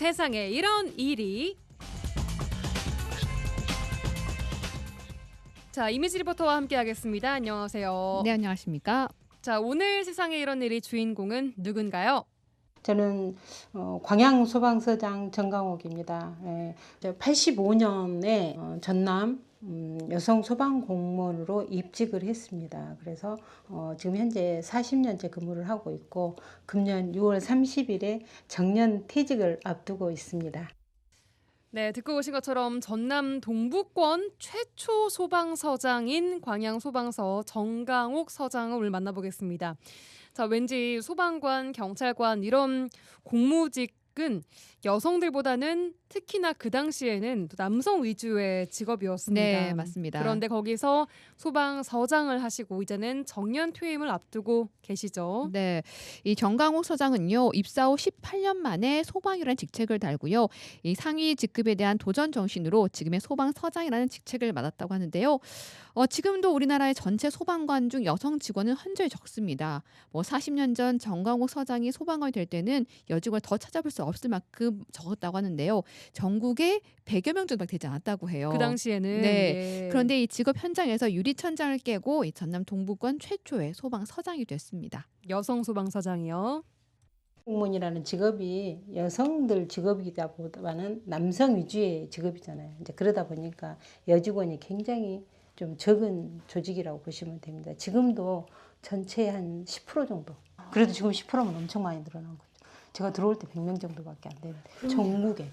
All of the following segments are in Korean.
세상에 이런 일이. 자, 이미지 리포터와 함께하겠습니다. 안녕하세요. 네, 안녕하십니까? 자, 오늘 세상에 이런 일이 주인공은 누군가요? 저는 광양소방서장 정강옥입니다. 85년에 전남 여성 소방 공무원으로 입직을 했습니다. 그래서 지금 현재 40년째 근무를 하고 있고 금년 6월 30일에 정년 퇴직을 앞두고 있습니다. 네, 듣고 오신 것처럼 전남 동부권 최초 소방서장인 광양소방서 정강옥 서장을 오늘 만나보겠습니다. 자, 왠지 소방관, 경찰관 이런 공무직은 여성들보다는 특히나 그 당시에는 또 남성 위주의 직업이었습니다. 네, 맞습니다. 그런데 거기서 소방서장을 하시고 이제는 정년 퇴임을 앞두고 계시죠. 네, 이 정강옥 서장은요, 입사 후 18년 만에 소방이라는 직책을 달고요, 이 상위 직급에 대한 도전 정신으로 지금의 소방서장이라는 직책을 맡았다고 하는데요. 지금도 우리나라의 전체 소방관 중 여성 직원은 현저히 적습니다. 40년 전 정강옥 서장이 소방관이 될 때는 여직원을 더 찾아볼 수 없을 만큼 적었다고 하는데요. 전국에 100여 명 정도밖에 되지 않았다고 해요. 그 당시에는. 네. 예. 그런데 이 직업 현장에서 유리천장을 깨고 이 전남 동부권 최초의 소방서장이 됐습니다. 여성 소방서장이요. 공무원이라는 직업이 여성들 직업이다 보다는 남성 위주의 직업이잖아요. 이제 그러다 보니까 여직원이 굉장히 좀 적은 조직이라고 보시면 됩니다. 지금도 전체의 한 10% 정도. 그래도 지금 10%면 엄청 많이 늘어난 거죠. 제가 들어올 때 100명 정도밖에 안 되는데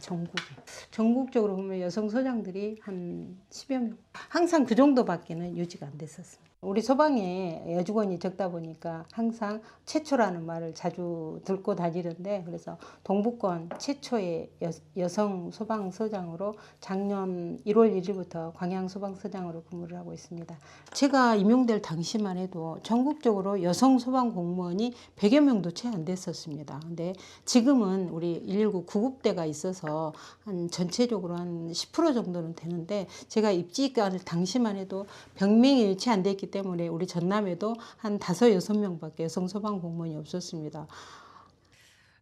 전국적으로 보면 여성 소장들이 한 10여 명 항상 그 정도밖에는 유지가 안 됐었습니다. 우리 소방에 여직원이 적다 보니까 항상 최초라는 말을 자주 듣고 다니는데, 그래서 동부권 최초의 여성 소방서장으로 작년 1월 1일부터 광양소방서장으로 근무를 하고 있습니다. 제가 임용될 당시만 해도 전국적으로 여성 소방 공무원이 100여 명도 채 안 됐었습니다. 근데 지금은 우리 119 구급대가 있어서 한 전체적으로 한 10% 정도는 되는데, 제가 입직할 당시만 해도 100명이 채 안 됐기 때문에 우리 전남에도 한 5, 6명밖에 여성 소방 공무원이 없었습니다.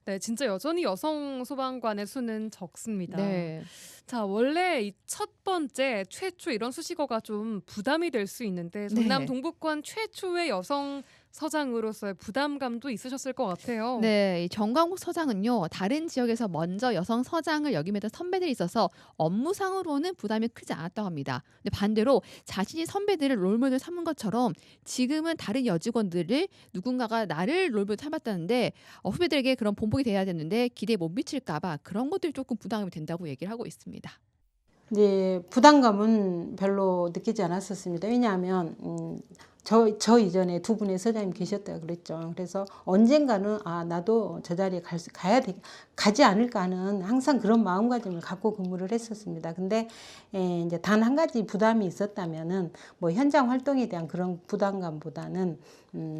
네, 진짜 여전히 여성 소방관의 수는 적습니다. 네. 자, 원래 이 첫 번째 최초 이런 수식어가 좀 부담이 될 수 있는데 전남 네. 동부권 최초의 여성 서장으로서의 부담감도 있으셨을 것 같아요. 네, 이 정강옥 서장은요, 다른 지역에서 먼저 여성 서장을 역임했던 선배들이 있어서 업무상으로는 부담이 크지 않았다고 합니다. 근데 반대로 자신이 선배들을 롤모델 삼은 것처럼 지금은 다른 여직원들을 누군가가 나를 롤모델 삼았다는데 후배들에게 그런 본보기 돼야 되는데 기대에 못 미칠까봐 그런 것들이 조금 부담이 된다고 얘기를 하고 있습니다. 네, 부담감은 별로 느끼지 않았었습니다. 왜냐하면 저 이전에 두 분의 서장님 계셨다고 그랬죠. 그래서 언젠가는 나도 저 자리에 가지 않을까 하는 항상 그런 마음가짐을 갖고 근무를 했었습니다. 근데 이제 단 한 가지 부담이 있었다면은 현장 활동에 대한 그런 부담감보다는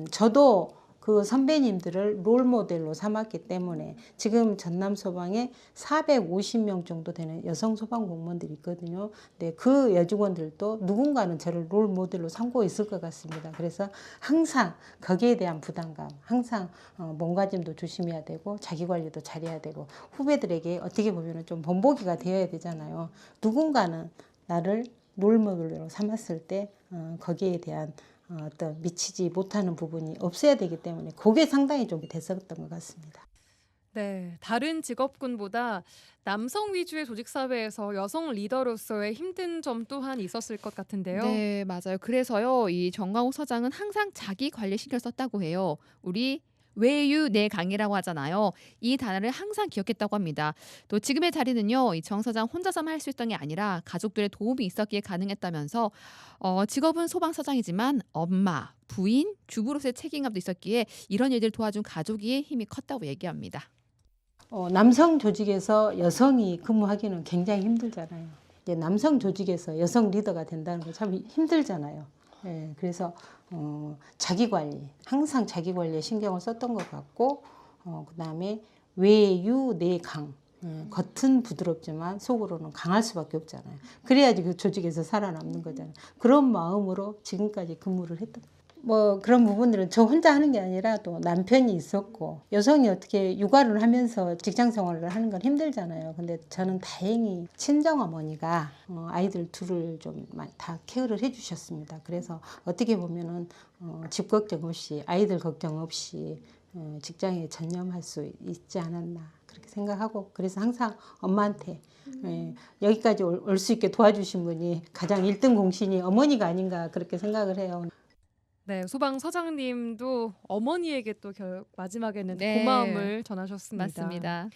저도 그 선배님들을 롤모델로 삼았기 때문에 지금 전남 소방에 450명 정도 되는 여성 소방 공무원들이 있거든요. 근데 그 여직원들도 누군가는 저를 롤모델로 삼고 있을 것 같습니다. 그래서 항상 거기에 대한 부담감, 항상 몸가짐도 조심해야 되고 자기 관리도 잘해야 되고 후배들에게 어떻게 보면 좀 본보기가 되어야 되잖아요. 누군가는 나를 롤모델로 삼았을 때 거기에 대한 어떤 미치지 못하는 부분이 없어야 되기 때문에 그게 상당히 좀 됐었던 것 같습니다. 네, 다른 직업군보다 남성 위주의 조직 사회에서 여성 리더로서의 힘든 점 또한 있었을 것 같은데요. 네, 맞아요. 그래서요, 이 정강옥 서장은 항상 자기 관리에 신경 썼다고 해요. 우리 외유 내강이라고 하잖아요. 이 단어를 항상 기억했다고 합니다. 또 지금의 자리는요, 이 정 서장 혼자서만 할 수 있던 게 아니라 가족들의 도움이 있었기에 가능했다면서 직업은 소방서장이지만 엄마, 부인, 주부로서의 책임감도 있었기에 이런 일들을 도와준 가족의 힘이 컸다고 얘기합니다. 남성 조직에서 여성이 근무하기는 굉장히 힘들잖아요. 이제 남성 조직에서 여성 리더가 된다는 거 참 힘들잖아요. 그래서 자기 관리, 항상 자기 관리에 신경을 썼던 것 같고, 그다음에 외유 내강, 겉은 부드럽지만 속으로는 강할 수밖에 없잖아요. 그래야지 그 조직에서 살아남는 거잖아요. 그런 마음으로 지금까지 근무를 했던 거예요. 뭐 그런 부분들은 저 혼자 하는 게 아니라 또 남편이 있었고 여성이 어떻게 육아를 하면서 직장 생활을 하는 건 힘들잖아요. 근데 저는 다행히 친정어머니가 아이들 둘을 좀 다 케어를 해주셨습니다. 그래서 어떻게 보면은 집 걱정 없이 아이들 걱정 없이 직장에 전념할 수 있지 않았나 그렇게 생각하고 그래서 항상 엄마한테 여기까지 올 수 있게 도와주신 분이 가장 1등 공신이 어머니가 아닌가 그렇게 생각을 해요. 네, 소방 서장님도 어머니에게 또 마지막에는 네. 고마움을 전하셨습니다. 맞습니다.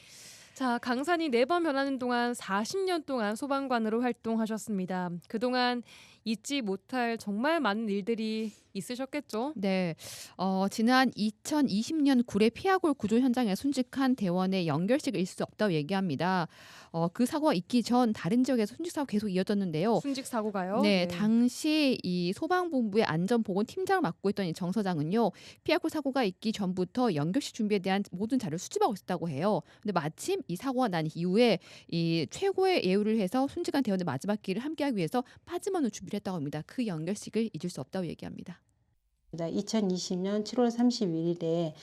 자, 강산이 4번 변하는 동안 40년 동안 소방관으로 활동하셨습니다. 그동안 잊지 못할 정말 많은 일들이 있으셨겠죠? 네, 지난 2020년 구례 피아골 구조 현장에 순직한 대원의 연결식을 잊을 수 없다고 얘기합니다. 그 사고가 있기 전 다른 지역에서 순직 사고 계속 이어졌는데요. 순직 사고가요? 네, 당시 이 소방본부의 안전보건팀장을 맡고 있던 이 정 서장은요, 피아골 사고가 있기 전부터 연결식 준비에 대한 모든 자료를 수집하고 있었다고 해요. 근데 마침 이 사고가 난 이후에 이 최고의 예우를 해서 순직한 대원의 마지막 길을 함께하기 위해서 빠짐없는 준비를 했다고 합니다. 그 연결식을 잊을 수 없다고 얘기합니다. 2020년 7월 31일에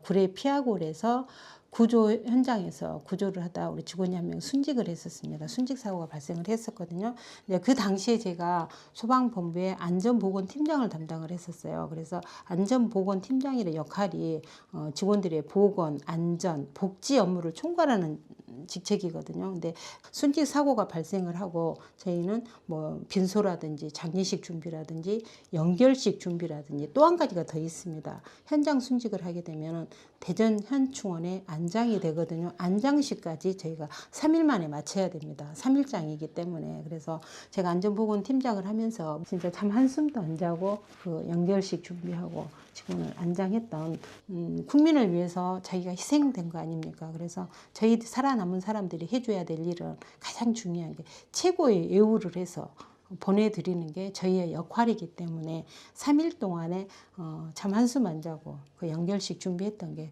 구례 피아골에서 구조 현장에서 구조를 하다 우리 직원이 한 명 순직을 했었습니다. 순직 사고가 발생을 했었거든요. 그 당시에 제가 소방본부의 안전보건팀장을 담당을 했었어요. 그래서 안전보건팀장이라는 역할이 직원들의 보건, 안전, 복지 업무를 총괄하는 직책이거든요. 근데 순직 사고가 발생을 하고 저희는 뭐 빈소라든지 장례식 준비라든지 연결식 준비라든지 또 한 가지가 더 있습니다. 현장 순직을 하게 되면 대전 현충원에 안장이 되거든요. 안장식까지 저희가 3일 만에 마쳐야 됩니다. 3일장이기 때문에. 그래서 제가 안전보건팀장을 하면서 진짜 참 한숨도 안 자고 그 연결식 준비하고 직원을 안장했던 국민을 위해서 자기가 희생된 거 아닙니까? 그래서 저희 살아남은 사람들이 해줘야 될 일은 가장 중요한 게 최고의 예우를 해서 보내드리는 게 저희의 역할이기 때문에 3일 동안에 참 한숨 안 자고 그 연결식 준비했던 게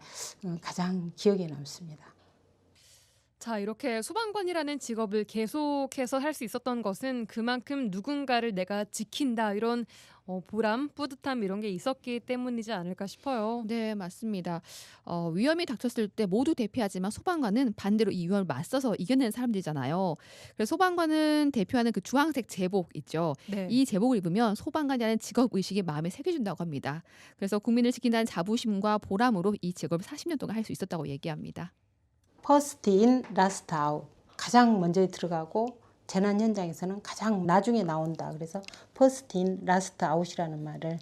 가장 기억에 남습니다. 자, 이렇게 소방관이라는 직업을 계속해서 할 수 있었던 것은 그만큼 누군가를 내가 지킨다 이런 보람, 뿌듯함 이런 게 있었기 때문이지 않을까 싶어요. 네, 맞습니다. 위험이 닥쳤을 때 모두 대피하지만 소방관은 반대로 이 위험을 맞서서 이겨내는 사람들이잖아요. 그래서 소방관은 대표하는 그 주황색 제복 있죠. 네. 이 제복을 입으면 소방관이라는 직업 의식이 마음에 새겨진다고 합니다. 그래서 국민을 지킨다는 자부심과 보람으로 이 직업을 40년 동안 할 수 있었다고 얘기합니다. 퍼스트 인, 라스트 아웃. 가장 먼저 들어가고 재난 현장에서는 가장 나중에 나온다. 그래서 퍼스트 인, 라스트 아웃이라는 말을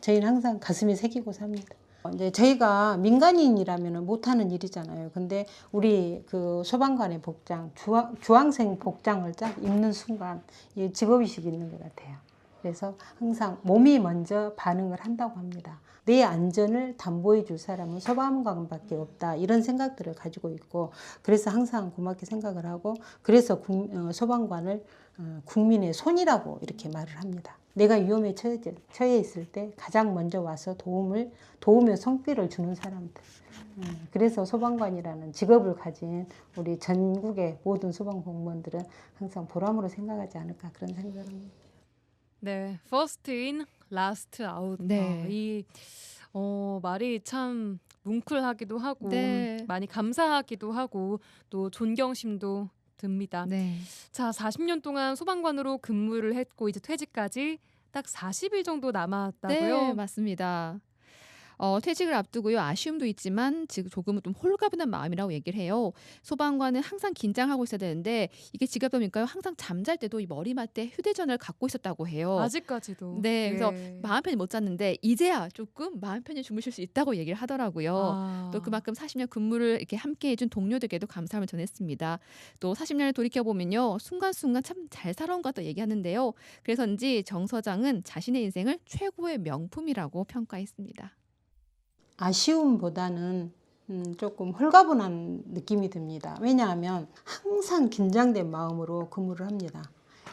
저희는 항상 가슴에 새기고 삽니다. 이제 저희가 민간인이라면 못하는 일이잖아요. 근데 우리 그 소방관의 복장, 주황색 복장을 딱 입는 순간 이 직업의식이 있는 것 같아요. 그래서 항상 몸이 먼저 반응을 한다고 합니다. 내 안전을 담보해 줄 사람은 소방관밖에 없다. 이런 생각들을 가지고 있고 그래서 항상 고맙게 생각을 하고 그래서 소방관을 국민의 손이라고 이렇게 말을 합니다. 내가 위험에 처해 있을 때 가장 먼저 와서 도움의 손길을 주는 사람들. 그래서 소방관이라는 직업을 가진 우리 전국의 모든 소방 공무원들은 항상 보람으로 생각하지 않을까 그런 생각을 합니다. 네, first in, last out. 네. 이 말이 참 뭉클하기도 하고 네. 많이 감사하기도 하고 또 존경심도 듭니다. 네. 자, 40년 동안 소방관으로 근무를 했고 이제 퇴직까지 딱 40일 정도 남았다고요? 네, 맞습니다. 퇴직을 앞두고요. 아쉬움도 있지만 지금 조금은 좀 홀가분한 마음이라고 얘기를 해요. 소방관은 항상 긴장하고 있어야 되는데 이게 지겹다 보니까요. 항상 잠잘 때도 이 머리맡에 휴대전화를 갖고 있었다고 해요. 아직까지도. 네, 그래서 예. 마음 편히 못 잤는데 이제야 조금 마음 편히 주무실 수 있다고 얘기를 하더라고요. 아. 또 그만큼 40년 근무를 이렇게 함께 해준 동료들께도 감사함을 전했습니다. 또 40년을 돌이켜보면요. 순간순간 참 잘 살아온 것 같다 얘기하는데요. 그래서인지 정 서장은 자신의 인생을 최고의 명품이라고 평가했습니다. 아쉬움보다는 조금 홀가분한 느낌이 듭니다. 왜냐하면 항상 긴장된 마음으로 근무를 합니다.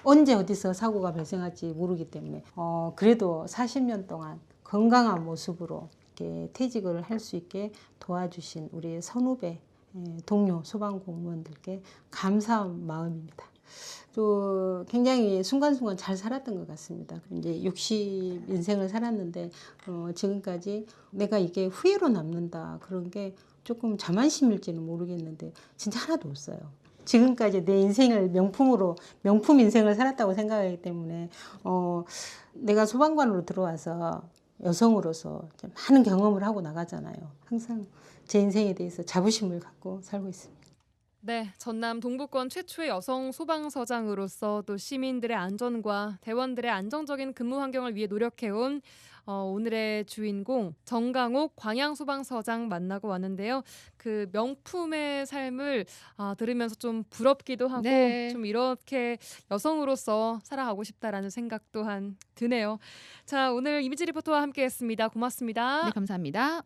언제 어디서 사고가 발생할지 모르기 때문에 그래도 40년 동안 건강한 모습으로 이렇게 퇴직을 할 수 있게 도와주신 우리 선후배 동료 소방공무원들께 감사한 마음입니다. 또 굉장히 순간순간 잘 살았던 것 같습니다. 이제 60 인생을 살았는데 지금까지 내가 이게 후회로 남는다 그런 게 조금 자만심일지는 모르겠는데 진짜 하나도 없어요. 지금까지 내 인생을 명품 인생을 살았다고 생각하기 때문에 내가 소방관으로 들어와서 여성으로서 이제 많은 경험을 하고 나가잖아요. 항상 제 인생에 대해서 자부심을 갖고 살고 있습니다. 네, 전남 동부권 최초의 여성 소방서장으로서 또 시민들의 안전과 대원들의 안정적인 근무 환경을 위해 노력해온 오늘의 주인공 정강옥 광양소방서장 만나고 왔는데요. 그 명품의 삶을 들으면서 좀 부럽기도 하고 네. 좀 이렇게 여성으로서 살아가고 싶다라는 생각 또한 드네요. 자, 오늘 이미지 리포터와 함께했습니다. 고맙습니다. 네, 감사합니다.